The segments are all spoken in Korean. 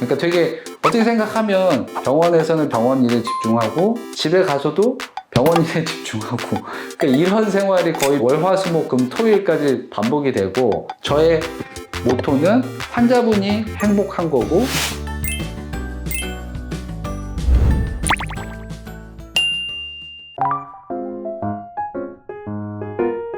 그러니까 되게 어떻게 생각하면 병원에서는 병원 일에 집중하고 집에 가서도 병원 일에 집중하고 그러니까 이런 생활이 거의 월화수목금토일까지 반복이 되고 저의 모토는 환자분이 행복한 거고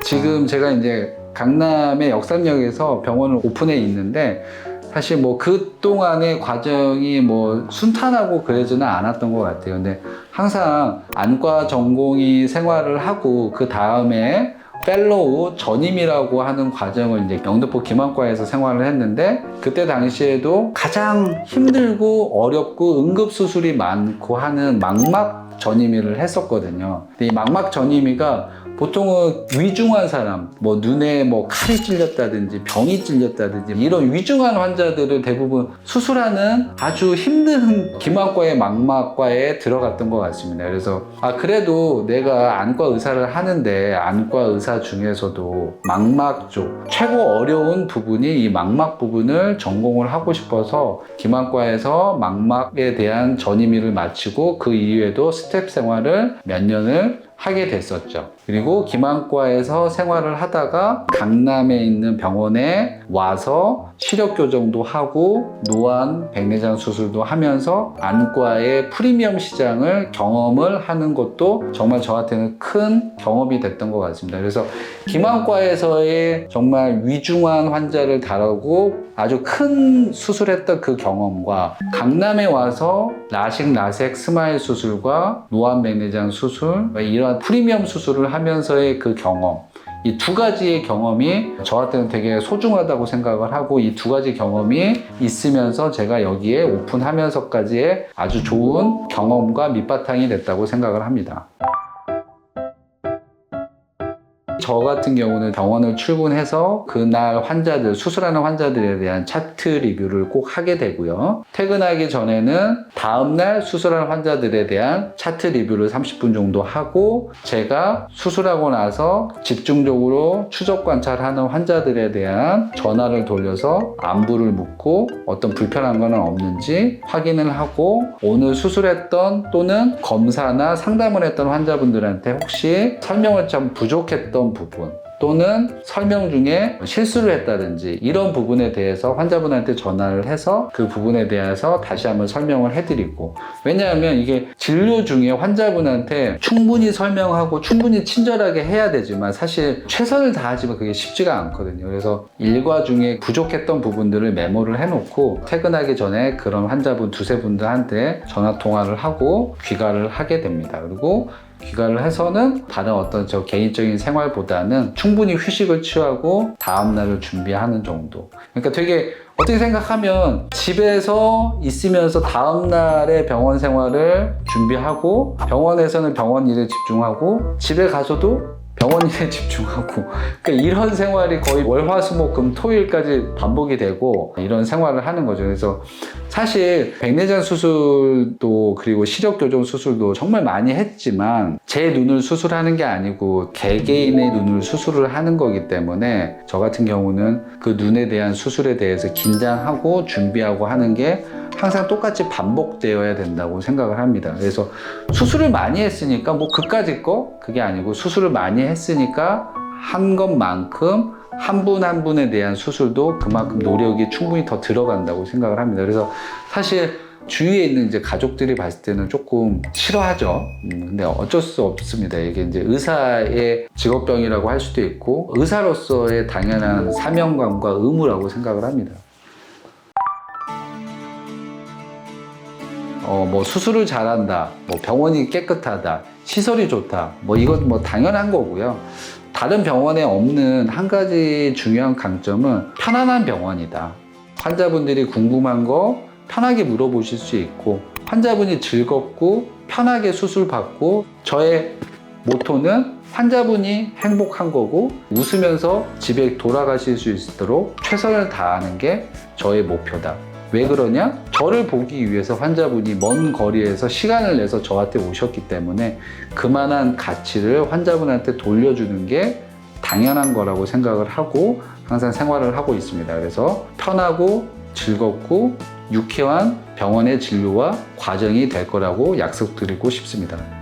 지금 제가 이제 강남의 역삼역에서 병원을 오픈해 있는데 사실 뭐 그동안의 과정이 뭐 순탄하고 그러지는 않았던 것 같아요. 근데 항상 안과 전공의 생활을 하고 그 다음에 펠로우 전임이라고 하는 과정을 이제 영등포 김안과에서 생활을 했는데 그때 당시에도 가장 힘들고 어렵고 응급수술이 많고 하는 망막 전임의를 했었거든요. 근데 이 망막 전임의가 보통은 위중한 사람, 뭐 눈에 뭐 칼이 찔렸다든지 병이 찔렸다든지 이런 위중한 환자들을 대부분 수술하는 아주 힘든 김안과의 망막과에 들어갔던 것 같습니다. 그래서 그래도 내가 안과 의사를 하는데 안과 의사 중에서도 망막 쪽 최고 어려운 부분이 이 망막 부분을 전공을 하고 싶어서 김안과에서 망막에 대한 전임의를 마치고 그 이후에도 스텝 생활을 몇 년을 하게 됐었죠. 그리고 김안과에서 생활을 하다가 강남에 있는 병원에 와서 시력 교정도 하고 노안, 백내장 수술도 하면서 안과의 프리미엄 시장을 경험을 하는 것도 정말 저한테는 큰 경험이 됐던 것 같습니다. 그래서 김안과에서의 정말 위중한 환자를 다루고 아주 큰 수술했던 그 경험과 강남에 와서 라식, 라섹, 스마일 수술과 노안, 백내장 수술 이런 프리미엄 수술을 하면서의 그 경험 이 두 가지의 경험이 저한테는 되게 소중하다고 생각을 하고 이 두 가지 경험이 있으면서 제가 여기에 오픈하면서까지의 아주 좋은 경험과 밑바탕이 됐다고 생각을 합니다. 저 같은 경우는 병원을 출근해서 그날 환자들, 수술하는 환자들에 대한 차트 리뷰를 꼭 하게 되고요. 퇴근하기 전에는 다음날 수술한 환자들에 대한 차트 리뷰를 30분 정도 하고 제가 수술하고 나서 집중적으로 추적 관찰하는 환자들에 대한 전화를 돌려서 안부를 묻고 어떤 불편한 건 없는지 확인을 하고 오늘 수술했던 또는 검사나 상담을 했던 환자분들한테 혹시 설명을 좀 부족했던 부분 또는 설명 중에 실수를 했다든지 이런 부분에 대해서 환자분한테 전화를 해서 그 부분에 대해서 다시 한번 설명을 해드리고 왜냐하면 이게 진료 중에 환자분한테 충분히 설명하고 충분히 친절하게 해야 되지만 사실 최선을 다하지만 그게 쉽지가 않거든요. 그래서 일과 중에 부족했던 부분들을 메모를 해놓고 퇴근하기 전에 그런 환자분 두세 분들한테 전화 통화를 하고 귀가를 하게 됩니다. 그리고 귀가를 해서는 다른 어떤 저 개인적인 생활보다는 충분히 휴식을 취하고 다음날을 준비하는 정도. 그러니까 되게 어떻게 생각하면 집에서 있으면서 다음날의 병원 생활을 준비하고 병원에서는 병원 일에 집중하고 집에 가서도 병원 일에 집중하고 그러니까 이런 생활이 거의 월화수목금토일까지 반복이 되고 이런 생활을 하는 거죠. 그래서 사실 백내장 수술도 그리고 시력 교정 수술도 정말 많이 했지만 제 눈을 수술하는 게 아니고 개개인의 눈을 수술을 하는 거기 때문에 저 같은 경우는 그 눈에 대한 수술에 대해서 긴장하고 준비하고 하는 게 항상 똑같이 반복되어야 된다고 생각을 합니다. 그래서 수술을 많이 했으니까 뭐 그까짓 거 그게 아니고 수술을 많이 했으니까 한 것만큼 한 분 한 분에 대한 수술도 그만큼 노력이 충분히 더 들어간다고 생각을 합니다. 그래서 사실 주위에 있는 이제 가족들이 봤을 때는 조금 싫어하죠. 근데 어쩔 수 없습니다. 이게 이제 의사의 직업병이라고 할 수도 있고 의사로서의 당연한 사명감과 의무라고 생각을 합니다. 뭐 수술을 잘한다, 뭐 병원이 깨끗하다, 시설이 좋다, 뭐 이건 뭐 당연한 거고요. 다른 병원에 없는 한 가지 중요한 강점은 편안한 병원이다. 환자분들이 궁금한 거 편하게 물어보실 수 있고 환자분이 즐겁고 편하게 수술 받고 저의 모토는 환자분이 행복한 거고 웃으면서 집에 돌아가실 수 있도록 최선을 다하는 게 저의 목표다. 왜 그러냐? 저를 보기 위해서 환자분이 먼 거리에서 시간을 내서 저한테 오셨기 때문에 그만한 가치를 환자분한테 돌려주는 게 당연한 거라고 생각을 하고 항상 생활을 하고 있습니다. 그래서 편하고 즐겁고 유쾌한 병원의 진료와 과정이 될 거라고 약속드리고 싶습니다.